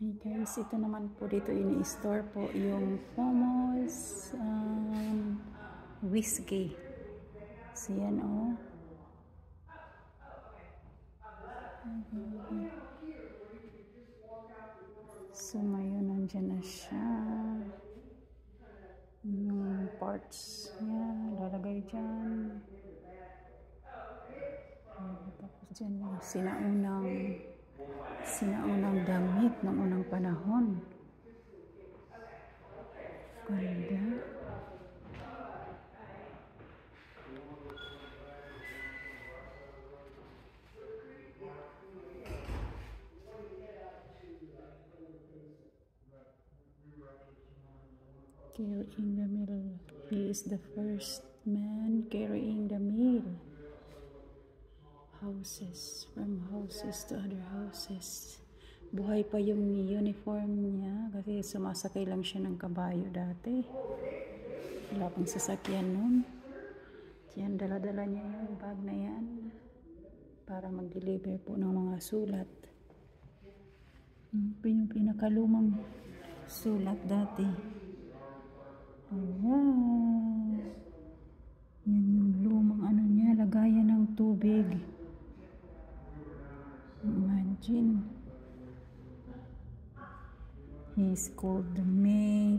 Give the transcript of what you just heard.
Hey guys, ito naman po dito ini-store po yung Pomos whiskey. So yan oh. So ngayon nandyan na siya. Yung parts niya lalagay dyan. Tapos dyan yung sinaunang damit ng unang panahon. Ganda. Carrying the meal. He is the first man carrying the meal. Houses, from houses to other houses. Buhay pa yung uniform niya kasi sumasakay lang siya ng kabayo dati. Wala pang sasakyan nun. Yan, dala-dala niya yung bag na yan para mag-deliver po ng mga sulat. Yung pinakalumang sulat dati. Wow! Yan yung lumang ano niya, lagayan ng tubig. Imagine. He's called the May